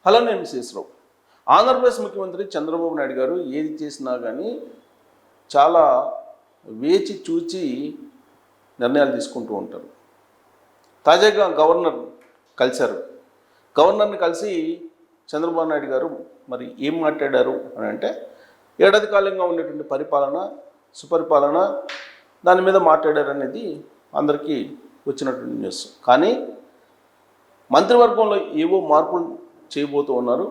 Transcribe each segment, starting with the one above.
Hello, నేను శేషరావు. ఆంధ్రప్రదేశ్ ముఖ్యమంత్రి చంద్రబాబు నాయుడు గారు ఏది చేసినా కానీ చాలా వేచి చూచి నిర్ణయాలు తీసుకుంటూ ఉంటారు. తాజాగా గవర్నర్ కలిశారు. గవర్నర్ని కలిసి చంద్రబాబు నాయుడు గారు మరి ఏం మాట్లాడారు అని అంటే, ఏడాది కాలంగా ఉండేటువంటి పరిపాలన, సుపరిపాలన దాని మీద మాట్లాడారు అనేది అందరికీ వచ్చినటువంటి న్యూస్. కానీ మంత్రివర్గంలో ఏవో మార్పులు చేయబోతూ ఉన్నారు.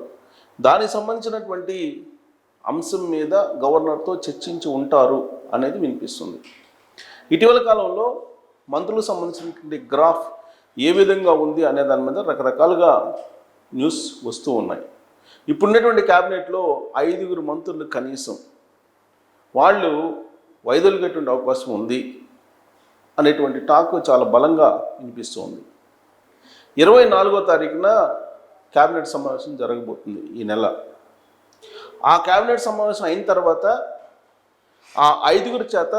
దానికి సంబంధించినటువంటి అంశం మీద గవర్నర్తో చర్చించి ఉంటారు అనేది వినిపిస్తుంది. ఇటీవల కాలంలో మంత్రులకు సంబంధించినటువంటి గ్రాఫ్ ఏ విధంగా ఉంది అనే దాని మీద రకరకాలుగా న్యూస్ వస్తూ ఉన్నాయి. ఇప్పుడున్నటువంటి క్యాబినెట్లో 5 మంత్రులు కనీసం వాళ్ళు వైదొలిగేటువంటి అవకాశం ఉంది అనేటువంటి టాక్ చాలా బలంగా వినిపిస్తుంది. 24వ తారీఖున క్యాబినెట్ సమావేశం జరగబోతుంది ఈ నెల. ఆ క్యాబినెట్ సమావేశం అయిన తర్వాత ఆ 5 చేత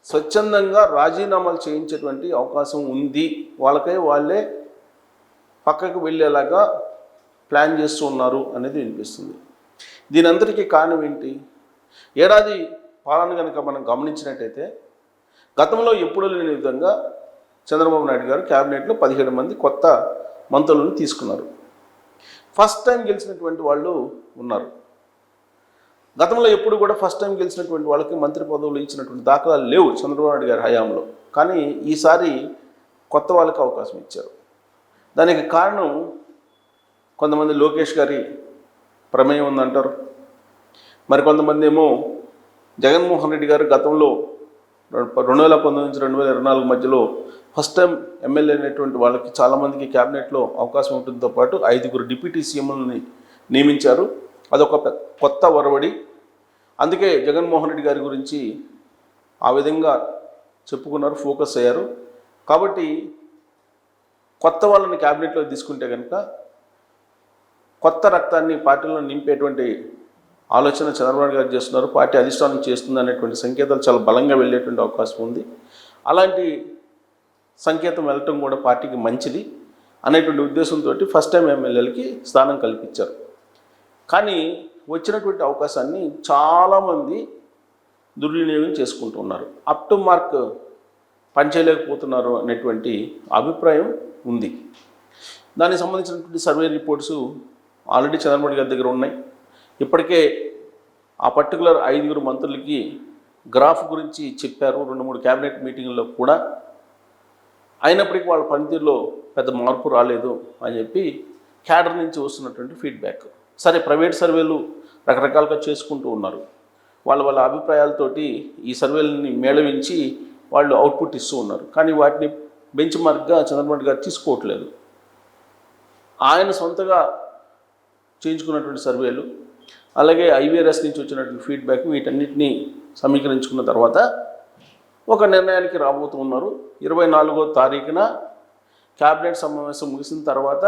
స్వచ్ఛందంగా రాజీనామాలు చేయించేటువంటి అవకాశం ఉంది. వాళ్ళే పక్కకు వెళ్ళేలాగా ప్లాన్ చేస్తూ ఉన్నారు అనేది వినిపిస్తుంది. దీని అందరికీ కారణం ఏంటి? ఏడాది పాలన కనుక మనం గమనించినట్టయితే గతంలో ఎప్పుడూ లేని విధంగా చంద్రబాబు నాయుడు గారు క్యాబినెట్లో 17 మంది కొత్త మంత్రులను తీసుకున్నారు. ఫస్ట్ టైం గెలిచినటువంటి వాళ్ళు ఉన్నారు. గతంలో ఎప్పుడు కూడా ఫస్ట్ టైం గెలిచినటువంటి వాళ్ళకి మంత్రి పదవులు ఇచ్చినటువంటి దాఖలాలు లేవు చంద్రబాబు నాయుడు గారి హయాంలో. కానీ ఈసారి కొత్త వాళ్ళకి అవకాశం ఇచ్చారు. దానికి కారణం కొంతమంది లోకేష్ గారి ప్రమేయం ఉందంటారు. మరి కొంతమంది ఏమో జగన్మోహన్ రెడ్డి గారు గతంలో 2019 నుంచి 2024 మధ్యలో ఫస్ట్ టైం ఎమ్మెల్యే అయినటువంటి వాళ్ళకి చాలామందికి క్యాబినెట్లో అవకాశం ఉంటుందో పాటు 5 డిప్యూటీ సీఎంలని నియమించారు. అదొక కొత్త ఒరవడి. అందుకే జగన్మోహన్ రెడ్డి గారి గురించి ఆ విధంగా చెప్పుకున్నారు, ఫోకస్ అయ్యారు. కాబట్టి కొత్త వాళ్ళని క్యాబినెట్లో తీసుకుంటే కనుక కొత్త రక్తాన్ని పార్టీలో నింపేటువంటి ఆలోచన చంద్రబాబు గారు చేస్తున్నారు, పార్టీ అధిష్టానం చేస్తుంది అనేటువంటి సంకేతాలు చాలా బలంగా వెళ్ళేటువంటి అవకాశం ఉంది. అలాంటి సంకేతం వెళ్ళటం కూడా పార్టీకి మంచిది అనేటువంటి ఉద్దేశంతో ఫస్ట్ టైం ఎమ్మెల్యేలకి స్థానం కల్పించారు. కానీ వచ్చినటువంటి అవకాశాన్ని చాలామంది దుర్వినియోగం చేసుకుంటున్నారు. అప్ టు మార్క్ పనిచేయలేకపోతున్నారు అనేటువంటి అభిప్రాయం ఉంది. దానికి సంబంధించినటువంటి సర్వే రిపోర్ట్స్ ఆల్రెడీ చంద్రబాబు గారి దగ్గర ఉన్నాయి. ఇప్పటికే ఆ పర్టికులర్ 5 మంత్రులకి గ్రాఫ్ గురించి చెప్పారు 2-3 క్యాబినెట్ మీటింగుల్లో కూడా. అయినప్పటికీ వాళ్ళ పనితీరులో పెద్ద మార్పు రాలేదు అని చెప్పి క్యాడర్ నుంచి వస్తున్నటువంటి ఫీడ్బ్యాక్. సరే, ప్రైవేట్ సర్వేలు రకరకాలుగా చేసుకుంటూ ఉన్నారు. వాళ్ళ అభిప్రాయాలతోటి ఈ సర్వేలని మేళవించి వాళ్ళు అవుట్పుట్ ఇస్తూ ఉన్నారు. కానీ వాటిని బెంచ్ మార్క్గా చంద్రబాబు గారు తీసుకోవట్లేదు. ఆయన సొంతగా చేయించుకున్నటువంటి సర్వేలు, అలాగే ఐవీఆర్ఎస్ నుంచి వచ్చినటువంటి ఫీడ్బ్యాక్, వీటన్నిటినీ సమీకరించుకున్న తర్వాత ఒక నిర్ణయానికి రాబోతూ ఉన్నారు. 24వ తారీఖున క్యాబినెట్ సమావేశం ముగిసిన తర్వాత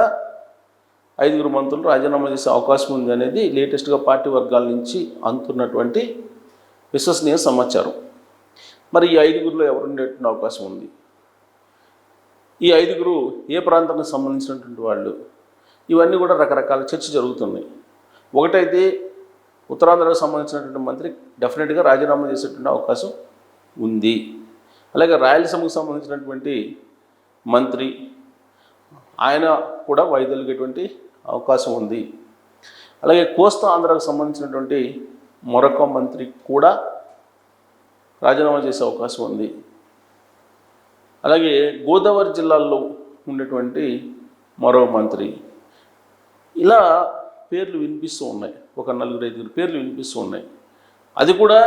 5 మంత్రులు రాజీనామా చేసే అవకాశం ఉంది అనేది లేటెస్ట్గా పార్టీ వర్గాల నుంచి అందుతున్నటువంటి విశ్వసనీయ సమాచారం. మరి ఈ 5లో ఎవరు ఉండేటువంటి అవకాశం ఉంది? ఈ 5 ఏ ప్రాంతానికి సంబంధించినటువంటి వాళ్ళు? ఇవన్నీ కూడా రకరకాల చర్చ జరుగుతున్నాయి. ఒకటైతే ఉత్తరాంధ్రకు సంబంధించినటువంటి మంత్రి డెఫినెట్గా రాజీనామా చేసేటువంటి అవకాశం ఉంది. అలాగే రాయలసీమకు సంబంధించినటువంటి మంత్రి ఆయన కూడా వైదొలిగేటువంటి అవకాశం ఉంది. అలాగే కోస్తా ఆంధ్రాకు సంబంధించినటువంటి మరొక మంత్రి కూడా రాజీనామా చేసే అవకాశం ఉంది. అలాగే గోదావరి జిల్లాల్లో ఉండేటువంటి మరో మంత్రి, ఇలా పేర్లు వినిపిస్తూ ఉన్నాయి. ఒక 4-5 పేర్లు వినిపిస్తూ ఉన్నాయి. అది కూడా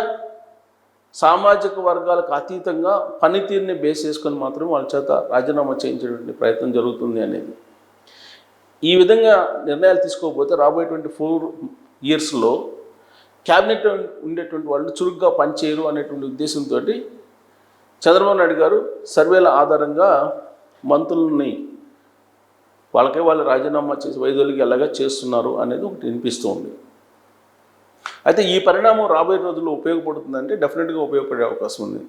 సామాజిక వర్గాలకు అతీతంగా పనితీరుని బేస్ చేసుకొని మాత్రం వాళ్ళ చేత రాజీనామా చేయించేటువంటి ప్రయత్నం జరుగుతుంది అనేది. ఈ విధంగా నిర్ణయాలు తీసుకోకపోతే రాబోయేటువంటి 4 ఇయర్స్లో క్యాబినెట్ ఉండేటువంటి వాళ్ళు చురుగ్గా పనిచేయరు అనేటువంటి ఉద్దేశంతో చంద్రబాబు నాయుడు గారు సర్వేల ఆధారంగా మంత్రులని వాళ్ళు రాజీనామా చేసి వైదొలిగి ఎలాగా చేస్తున్నారు అనేది ఒకటి వినిపిస్తూ ఉంది. అయితే ఈ పరిణామం రాబోయే రోజుల్లో ఉపయోగపడుతుందంటే డెఫినెట్గా ఉపయోగపడే అవకాశం ఉంది.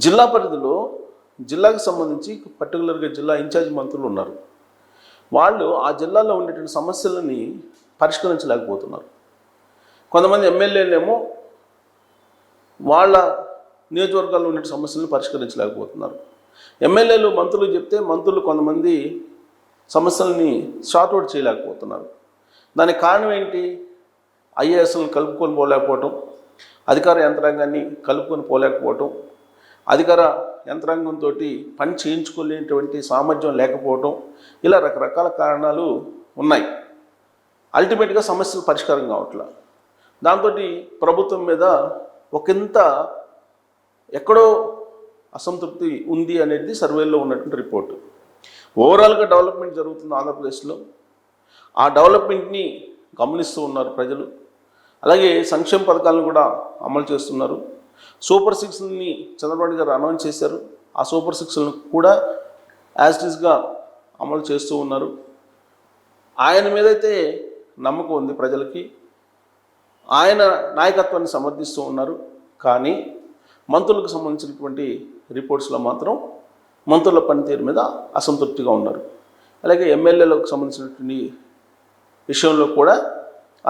జిల్లా పరిధిలో జిల్లాకు సంబంధించి పర్టికులర్గా జిల్లా ఇన్ఛార్జ్ మంత్రులు ఉన్నారు. వాళ్ళు ఆ జిల్లాలో ఉండేటువంటి సమస్యలని పరిష్కరించలేకపోతున్నారు. కొంతమంది ఎమ్మెల్యేలేమో వాళ్ళ నియోజకవర్గాల్లో ఉండే సమస్యలను పరిష్కరించలేకపోతున్నారు. ఎమ్మెల్యేలు మంత్రులు చెప్తే మంత్రులు కొంతమంది సమస్యల్ని సార్ట్అవుట్ చేయలేకపోతున్నారు. దానికి కారణం ఏంటి? ఐఏఎస్లను కలుపుకొని పోలేకపోవటం, అధికార యంత్రాంగాన్ని కలుపుకొని పోలేకపోవటం, అధికార యంత్రాంగంతో పని చేయించుకునేటువంటి సామర్థ్యం లేకపోవటం, ఇలా రకరకాల కారణాలు ఉన్నాయి. అల్టిమేట్గా సమస్యలు పరిష్కారం కావట్లా. దాంతో ప్రభుత్వం మీద ఒకంత ఎక్కడో అసంతృప్తి ఉంది అనేది సర్వేలో ఉన్నటువంటి రిపోర్టు. ఓవరాల్గా డెవలప్మెంట్ జరుగుతుంది ఆంధ్రప్రదేశ్లో. ఆ డెవలప్మెంట్ని గమనిస్తూ ఉన్నారు ప్రజలు. అలాగే సంక్షేమ పథకాలను కూడా అమలు చేస్తున్నారు. సూపర్ 6ని చంద్రబాబు గారు అనౌన్స్ చేశారు. ఆ సూపర్ 6లను కూడా యాజ్ ఇట్ ఈస్గా అమలు చేస్తూ ఉన్నారు. ఆయన మీదైతే నమ్మకం ఉంది ప్రజలకి. ఆయన నాయకత్వాన్ని సమర్థిస్తూ ఉన్నారు. కానీ మంత్రులకు సంబంధించినటువంటి రిపోర్ట్స్లో మాత్రం మంత్రుల పనితీరు మీద అసంతృప్తిగా ఉన్నారు. అలాగే ఎమ్మెల్యేలకు సంబంధించినటువంటి విషయంలో కూడా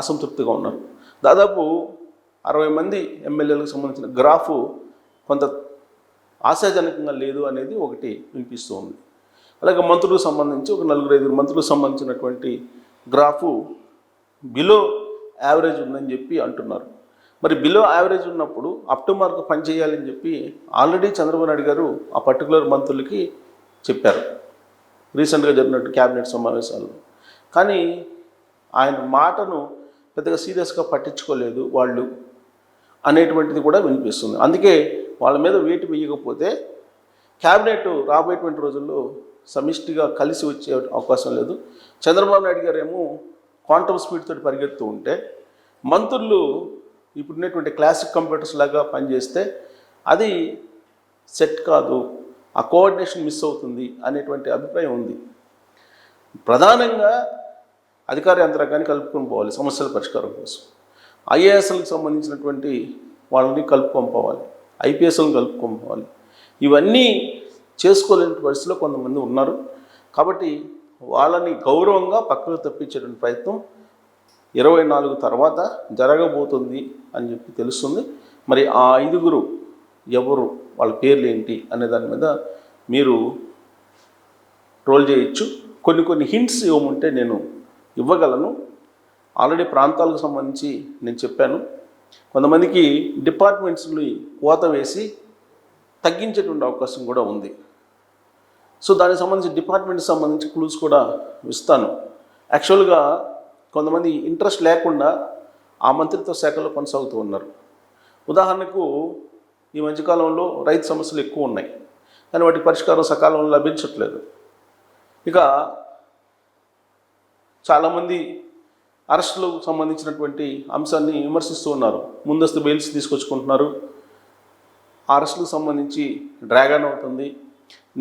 అసంతృప్తిగా ఉన్నారు. దాదాపు 60 మంది ఎమ్మెల్యేలకు సంబంధించిన గ్రాఫు కొంత ఆశాజనకంగా లేదు అనేది ఒకటి వినిపిస్తూ ఉంది. అలాగే మంత్రులకు సంబంధించి ఒక 4-5 మంత్రులకు సంబంధించినటువంటి గ్రాఫు బిలో యావరేజ్ ఉందని చెప్పి అంటున్నారు. మరి బిలో యావరేజ్ ఉన్నప్పుడు అప్ టు మార్క్ పనిచేయాలని చెప్పి ఆల్రెడీ చంద్రబాబు నాయుడు గారు ఆ పర్టికులర్ మంత్రులకి చెప్పారు రీసెంట్గా జరిగినట్టు క్యాబినెట్ సమావేశాల్లో. కానీ ఆయన మాటను పెద్దగా సీరియస్గా పట్టించుకోలేదు వాళ్ళు అనేటువంటిది కూడా వినిపిస్తుంది. అందుకే వాళ్ళ మీద వేటు వేయకపోతే క్యాబినెట్ రాబోయేటువంటి రోజుల్లో సమిష్టిగా కలిసి వచ్చే అవకాశం లేదు. చంద్రబాబు నాయుడు గారు ఏమో క్వాంటమ్ స్పీడ్ తోటి పరిగెత్తూ ఉంటే మంత్రులు ఇప్పుడున్నటువంటి క్లాసిక్ కంప్యూటర్స్ లాగా పనిచేస్తే అది సెట్ కాదు, ఆ కోఆర్డినేషన్ మిస్ అవుతుంది అనేటువంటి అభిప్రాయం ఉంది. ప్రధానంగా అధికార యంత్రాంగాన్ని కలుపుకొని పోవాలి సమస్యల పరిష్కారం కోసం. ఐఏఎస్లకు సంబంధించినటువంటి వాళ్ళని కలుపుకొని పోవాలి, ఐపీఎస్లను కలుపుకొని పోవాలి. ఇవన్నీ చేసుకోలేని పరిస్థితిలో కొంతమంది ఉన్నారు. కాబట్టి వాళ్ళని గౌరవంగా పక్కకు తప్పించేటువంటి ప్రయత్నం 24 తర్వాత జరగబోతుంది అని చెప్పి తెలుస్తుంది. మరి ఆ 5గురు ఎవరు, వాళ్ళ పేర్లు ఏంటి అనే దాని మీద మీరు ట్రోల్ చేయొచ్చు. కొన్ని హింట్స్ ఇవ్వమంటే నేను ఇవ్వగలను. ఆల్రెడీ ప్రాంతాలకు సంబంధించి నేను చెప్పాను. కొంతమందికి డిపార్ట్మెంట్స్ని కోత వేసి తగ్గించేటువంటి అవకాశం కూడా ఉంది. సో దానికి సంబంధించి డిపార్ట్మెంట్కి సంబంధించి క్లూస్ కూడా ఇస్తాను. యాక్చువల్గా కొంతమంది ఇంట్రెస్ట్ లేకుండా ఆ మంత్రిత్వ శాఖలో కొనసాగుతూ ఉన్నారు. ఉదాహరణకు ఈ మధ్యకాలంలో రైతు సమస్యలు ఎక్కువ ఉన్నాయి, కానీ వాటి పరిష్కారం సకాలంలో లభించట్లేదు. ఇక చాలామంది అరెస్టులకు సంబంధించినటువంటి అంశాన్ని విమర్శిస్తూ ఉన్నారు. ముందస్తు బెయిల్స్ తీసుకొచ్చుకుంటున్నారు, అరెస్టులకు సంబంధించి డ్రాగన్ అవుతుంది,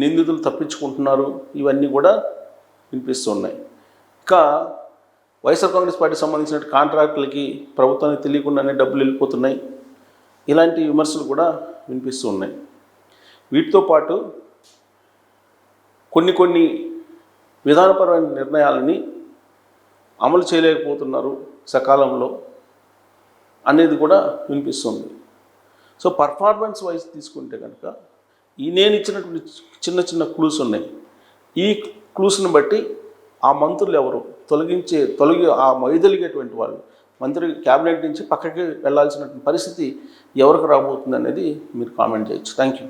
నిందితులు తప్పించుకుంటున్నారు. ఇవన్నీ కూడా వినిపిస్తూ ఉన్నాయి. ఇక వైఎస్ఆర్ కాంగ్రెస్ పార్టీకి సంబంధించిన కాంట్రాక్టులకి ప్రభుత్వానికి తెలియకుండానే డబ్బులు వెళ్ళిపోతున్నాయి. ఇలాంటి విమర్శలు కూడా వినిపిస్తూ ఉన్నాయి. వీటితో పాటు కొన్ని విధానపరమైన నిర్ణయాలని అమలు చేయలేకపోతున్నారు సకాలంలో అనేది కూడా వినిపిస్తుంది. సో పర్ఫార్మెన్స్ వైజ్ తీసుకుంటే కనుక నేను ఇచ్చినటువంటి చిన్న క్లూస్ ఉన్నాయి. ఈ క్లూస్ని బట్టి ఆ మంత్రులు ఎవరు ఆ వైదొలిగేటువంటి వాళ్ళు మంత్రి క్యాబినెట్ నుంచి పక్కకి వెళ్ళాల్సినటువంటి పరిస్థితి ఎవరికి రాబోతుంది అనేది మీరు కామెంట్ చేయొచ్చు. Thank you.